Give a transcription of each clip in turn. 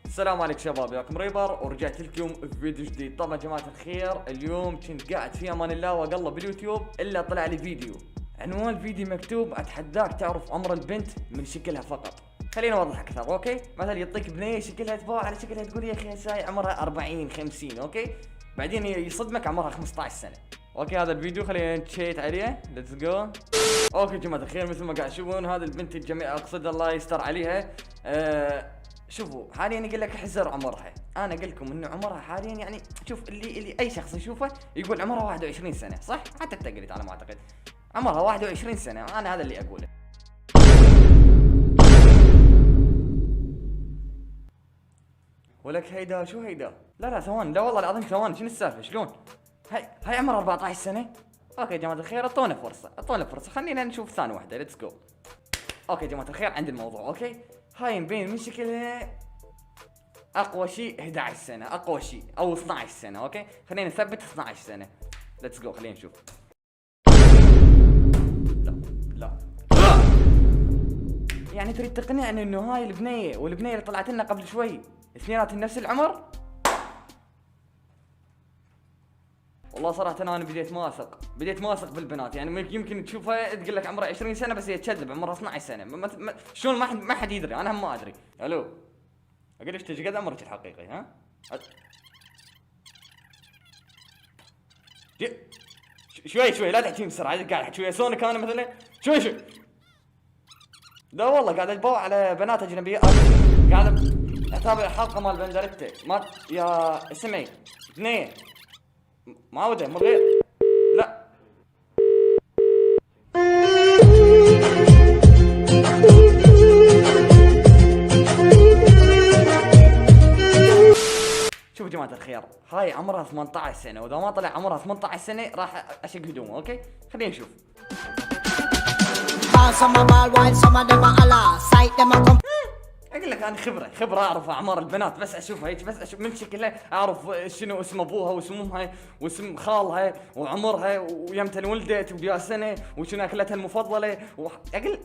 السلام عليكم شباب، ياكم ريبر ورجعت لكم بفيديو جديد. طبعا يا جماعه الخير اليوم كنت قاعد في امان الله واقلب باليوتيوب الا طلع لي فيديو. عنوان الفيديو مكتوب اتحداك تعرف عمر البنت من شكلها فقط. خليني اوضح اكثر. اوكي، مثلا يعطيك بنيه شكلها تباع على شكلها تقول يا اخي هاي عمرها 40 50. اوكي، بعدين يصدمك عمرها 15 سنه. اوكي، هذا الفيديو خلينا نتشيت عليه. ليتس جو. اوكي يا جماعه الخير، مثل ما قاعد تشوفون هذه البنت الجميع اقصد الله يستر عليها. شوفوا حاليا يقول لك احذر عمرها. انا اقول لكم انه عمرها حاليا يعني شوف اللي اي شخص يشوفه يقول عمرها 21 سنه، صح؟ حتى التقليد على ما اعتقد عمرها 21 سنه، انا هذا اللي اقوله. ولك هيدا شو هيدا؟ لا ثواني، لا والله العظيم ثواني، شنو السالفه؟ شلون؟ هاي عمرها 14 سنه؟ اوكي يا جماعه الخير، اعطونا فرصه خلينا نشوف ثانيه واحده. ليتس جو. اوكي يا جماعه الخير، عندي الموضوع. اوكي، هاي مبين من شكلها اقوى شيء 11 سنه، اقوى شيء او 12 سنه. اوكي خلينا نثبت 12 سنه. ليتس جو، خلينا نشوف. لا يعني تريد تقنعني انه هاي البنيه والبنيه اللي طلعت لنا قبل شوي اثنيناتهم نفس العمر؟ والله صراحه انا بديت ما اثق بالبنات. يعني يمكن تشوفها تقول لك عمرها 20 سنه بس هي تكذب عمرها 12 سنه. شلون ما حد يدري؟ انا هم ما ادري. الو، اقول لك ايش قد عمرك الحقيقي؟ ها شوي لا تحكي بسرعه، قاعد احكي ويا سونيك انا مثلا. شوي لا والله قاعد اتبوع على بنات اجنبيه. قاعد اتابع حلقه مال بندريتا ما يا اسمعي اثنين معوده من غير لا. شوفوا يا جماعه الخير، هاي عمرها 18 سنه، واذا ما طلع عمرها 18 سنه راح اشق هدومه. اوكي خلينا نشوف. اقول لك انا خبره اعرف اعمار البنات، بس اشوفها هيك، بس اشوف من شكلها اعرف شنو اسم ابوها واسم امها واسم خالها وعمرها ويمتى ولدت وبيا سنه وشنو اكلتها المفضله اقول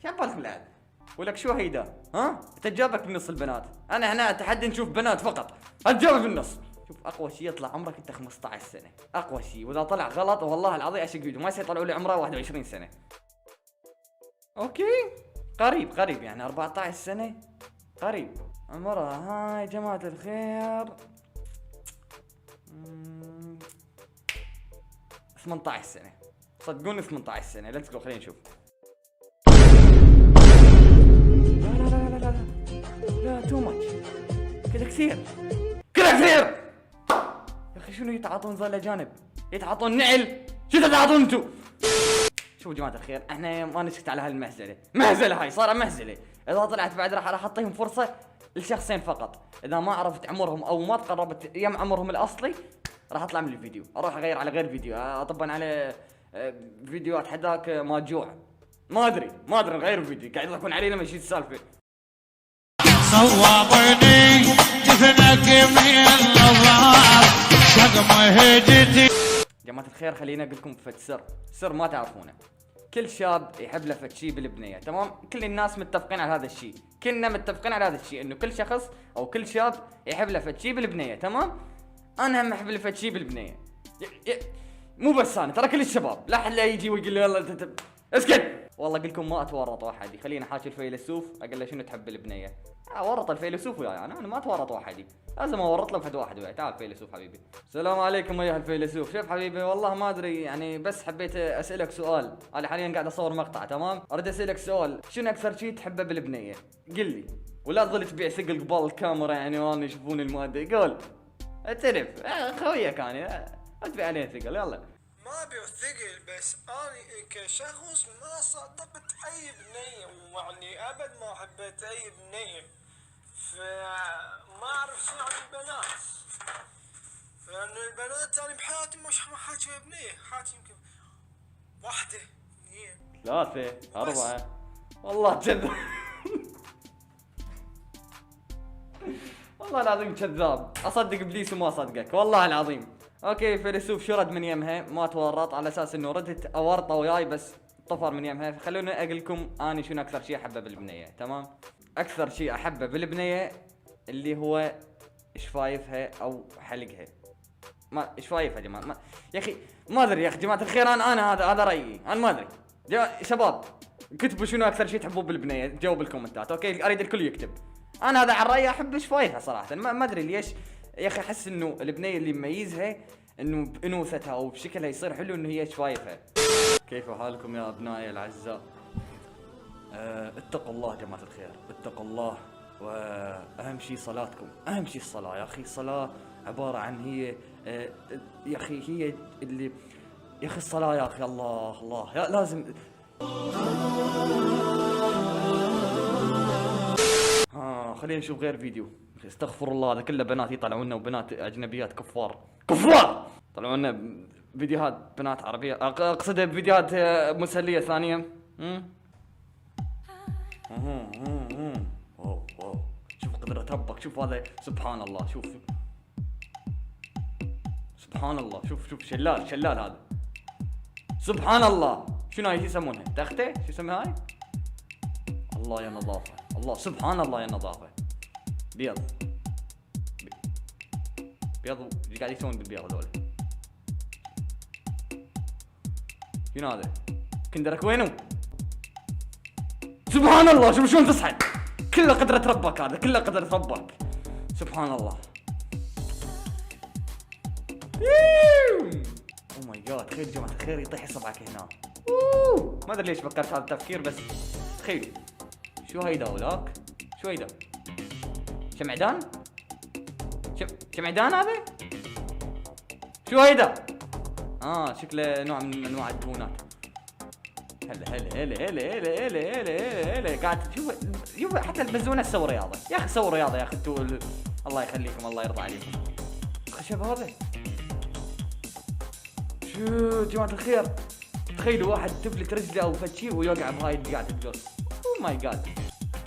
شبالك بالعاد. ولك شو هيدا؟ ها؟ تجابك بنص البنات. انا هنا اتحدى نشوف بنات فقط، اتجاوب بالنص. شوف اقوى شيء يطلع عمرك انت 15 سنه، اقوى شيء، واذا طلع غلط والله العظيم اشق فيديو ما يصير يطلعوا لي عمره 21 سنه. اوكي قريب يعني 14 سنه قريب عمرها. هاي جماعه الخير 18 سنه، صدقوني 18 سنه. ليتس جو، خلينا نشوف. لا تو ماتش، كذا كثير يا اخي. شنو يتعاطون ذول الاجانب؟ يتعاطون نعل؟ شو تتعاطون انتو؟ شوفوا جماعه الخير، احنا ما نسكت على هالمهزله، هاي صار مهزله. اذا طلعت بعد راح اعطيهم فرصه لشخصين فقط. اذا ما عرفت عمرهم او ما تقربت يم عمرهم الاصلي راح اطلع من الفيديو، اروح اغير على غير فيديو، اطبن على فيديو اتحداك ما جوع. ما ادري نغير الفيديو، قاعد يضحكون علينا ماشي السالفه. صوابني جفنك من النظار شق مهجتي. جماعة الخير خليني اقول لكم فد سر ما تعرفونه. كل شاب يحب له فد شيء بالبنيه، تمام؟ كل الناس متفقين على هذا الشيء، كلنا متفقين على هذا الشيء، انه كل شخص او كل شاب يحب له فد شيء بالبنيه، تمام؟ انا هم احب له فد شيء بالبنيه. مو بس انا، ترى كل الشباب، لا حد لا يجي ويقول لي يلا اسكت. والله اقول لكم ما اتورط واحد خليني حاكي الفيلسوف اقول له شنو تحب بالبنيه. ورط الفيلسوف وياي، انا ما اتورط واحد، لازم اورط له فد واحد وياي. تعال فيلسوف حبيبي. السلام عليكم ايها الفيلسوف. شوف حبيبي والله ما ادري يعني، بس حبيت اسالك سؤال. انا حاليا قاعد اصور مقطع، تمام؟ اريد اسالك سؤال، شنو اكثر شيء تحبه بالبنيه؟ قل لي، ولا تظل تبيع ثقل قبال الكاميرا يعني وانا يشوفون المؤدي. قول اعترف، خويك انا تبيع عليه ثقل. يلا. ما ابي ثقل، بس اني كشخص ما صدقت اي بنيه، يعني ابد ما حبيت اي بنيه، فما اعرف شنو عن البنات. لان البنات انا بحياتي مش حاكي بنيه، حاكي يمكن واحده اثنين 3 4. والله كذاب والله العظيم كذاب، اصدق ابليس وما اصدقك والله العظيم. اوكي فيلسوف شو رد من يمها؟ ما تورط، على اساس انه ردت اورطه وياي بس طفر من يمها. خلوني اقول لكم اني شنو اكثر شيء احبه بالبنيه، تمام؟ اكثر شيء احبه بالبنيه اللي هو شفايفها او حلقها. ما شفايفها يا جماعه يا اخي ما ادري يا اخي جماعه الخير، انا هذا رايي، انا ما ادري. شباب كتبوا شنو اكثر شيء تحبوه بالبنيه، جاوب بالكومنتات. اوكي اريد الكل يكتب. انا هذا عن رايي احب شفايفها صراحه، ما ادري ليش يا اخي. احس انه البنيه اللي يميزها انه بانوثتها او بشكلها يصير حلو انه هي شفايفها. كيف حالكم يا ابنائي الاعزاء؟ اتقوا الله جماعه الخير، اتقوا الله، واهم شيء صلاتكم، اهم شيء الصلاه يا اخي. الصلاه عباره عن هي يا اخي هي اللي يا اخي الصلاه يا اخي. الله الله يا لازم. خلينا نشوف غير فيديو. استغفر الله، هذا كله بنات يطلعوا لنا وبنات اجنبيات كفار طلعوا لنا فيديوهات بنات عربيه، اقصد فيديوهات مسليه ثانيه. واو شوف قدرة ربك، شوف هذا سبحان الله، شوف سبحان الله، شوف شلال هذا سبحان الله. شنو هاي يسمونها؟ تختة؟ شو يسمونها هاي؟ الله يا نظافة، الله سبحان الله يا نظافة. بيض ايش قاعد يسوون بالبيض هذول؟ شنو هذا؟ كندرك وينو؟ سبحان الله شوف شلون تصحن، كله قدرة ربك، هذا كله قدرة ربك سبحان الله. او ماي جاد، تخيل يا جماعة الخير يطيح اصبعك هنا. ما ادري ليش فكرت هذا التفكير، بس تخيل شو هيدا ولاك؟ شو هيدا؟ شمعدان؟ شمعدان هذا؟ شو هيدا؟ شكله نوع من انواع الدهونات. هلا قاعد شوف حتى البزونه تسوي رياضه يا اخي، سووا رياضه يا اخي الله يخليكم، الله يرضى عليكم. خشب هذا شو جماعه الخير، تخيلوا واحد تفلت رجله او فشي ويوقع بهاي قاعد تجلس. او ماي جاد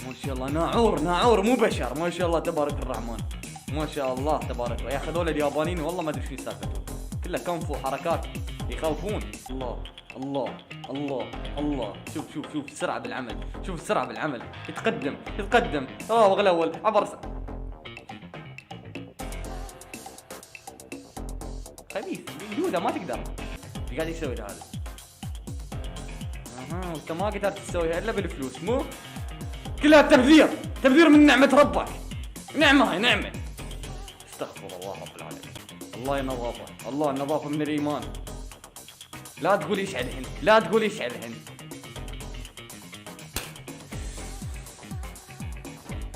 ما شاء الله، ناعور مو بشر، ما شاء الله تبارك الرحمن، ما شاء الله تبارك الله. يا اخي هذول اليابانيين والله ما ادري شو سالفتهم، كله كونفو حركات يخوفون. الله شوف السرعه بالعمل، شوف السرعه بالعمل، يتقدم راوغ الاول عبر خبيث يودا ما تقدر. ايش قاعد يسوي هذا؟ انت ما قدرت تسويها الا بالفلوس، مو كلها تبذير من نعمه ربك. نعمه هاي نعمه. استغفر الله رب العالمين. الله النظافه، الله النظافه من الايمان. لا تقول يشعلهن، لا تقول يشعلهن.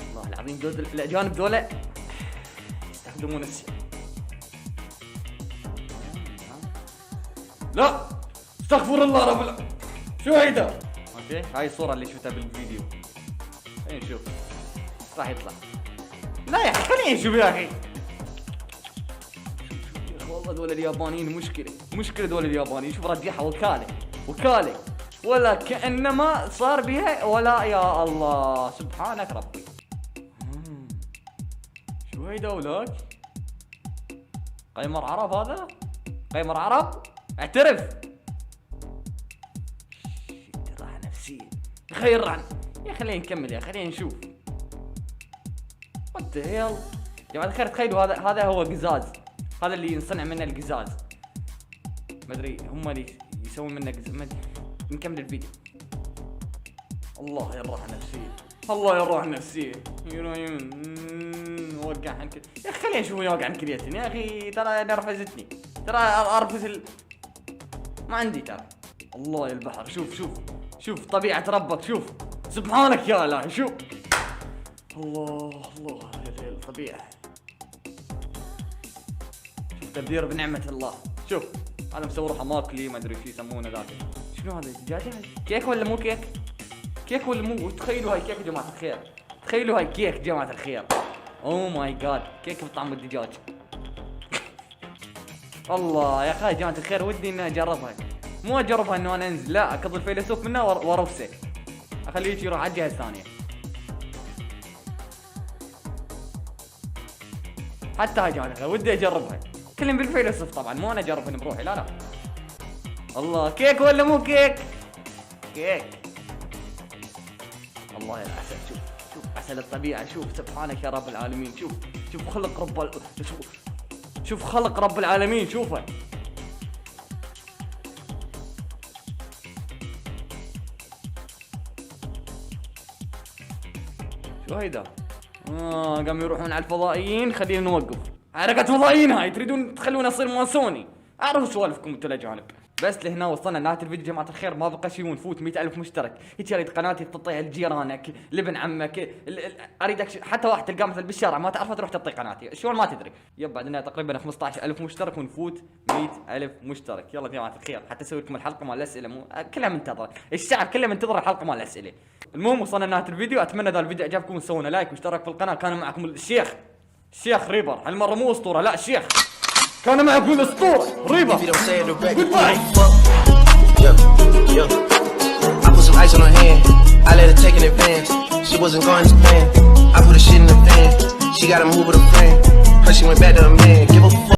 والله العظيم دول الاجانب دولة يستخدمون السحر. لا استغفر الله رب العالمين. شو هيدا؟ اوكي هاي الصورة اللي شفتها بالفيديو. خلينا نشوف راح يطلع. لا يا اخي خلينا نشوف يا اخي. والله دول اليابانيين مشكلة دول اليابانيين. شوف رجعها وكالة ولا كأنما صار بها ولا. يا الله سبحانك ربي. شو هيدا ولاك؟ قيمر عرب هذا؟ قيمر عرب؟ اعترف. راح نفسية خير عن يا خلينا نكمل يا خلينا نشوف. وات ذا هيل جماعة الخير، تخيلوا هذا هو قزاز، هذا اللي ينصنع منه القزاز. ما ادري هم اللي يسوون منه قزاز. نكمل الفيديو. الله يروح نفسيه، الله يروح نفسيه. وقع عن كل يا اخي خليني اشوف يوقع عن كرياتين يا اخي. ترى نرفزتني، ترى ارفز ما عندي ترى. الله يا البحر، شوف طبيعة ربك، شوف سبحانك يا الله. شوف الله يا الطبيعة، تبذير بنعمة الله. شوف هذا مسوي روحه ماكلي ما ادري شو يسمونه ذاك. شنو هذا دجاجة؟ كيك ولا مو كيك؟ كيك ولا مو؟ تخيلوا هاي كيك يا جماعة الخير، تخيلوا هاي كيك يا جماعة الخير. اوه ماي جاد، كيك بطعم الدجاج. الله يا اخي يا جماعة الخير ودي اني اجربها، مو اجربها انه انا انزل، لا اكض الفيلسوف منه وارفسه، اخليه يروح على الجهة الثانية. حتى هاي جماعة الخير ودي اجربها، كلهم بالفيلسوف طبعا، مو انا اجربهم بروحي، لا الله. كيك ولا مو كيك؟ كيك. الله يا العسل، شوف عسل الطبيعة. شوف سبحانك يا رب العالمين. شوف خلق رب شوف خلق رب العالمين. شوفه شو هيدا؟ قاموا يروحون على الفضائيين. خلينا نوقف حركة فضائيين. هاي تريدون تخلونا نصير ماسوني؟ اعرفوا سوالفكم انتوا الاجانب. بس لهنا وصلنا نهاية الفيديو جماعة الخير. ما بقى شيء ونفوت 100,000 مشترك. هيك اريد قناتي تطيها لجيرانك، لابن عمك، اريدك حتى واحد تلقاه مثلا بالشارع ما تعرفه تروح تعطي قناتي، شلون ما تدري. يب عندنا تقريبا 15,000 مشترك ونفوت 100,000 مشترك. يلا جماعة الخير حتى اسوي لكم الحلقة مال الاسئلة كلها منتظرة، الشعب كله منتظر الحلقة مال الاسئلة. المهم وصلنا نهاية الفيديو. اتمنى اذا الفيديو عجبكم تسوون لايك واشتراك في القناة. كان معكم الشيخ ريبر. هالمرة مو اسطورة، لا الشيخ كان معكم الاسطورة ريبر. جود باي. I put some ice on her hand, I let her take in advance. She wasn't going to Japan, I put her shit in the fan. She gotta move with a friend, her she went back to her man.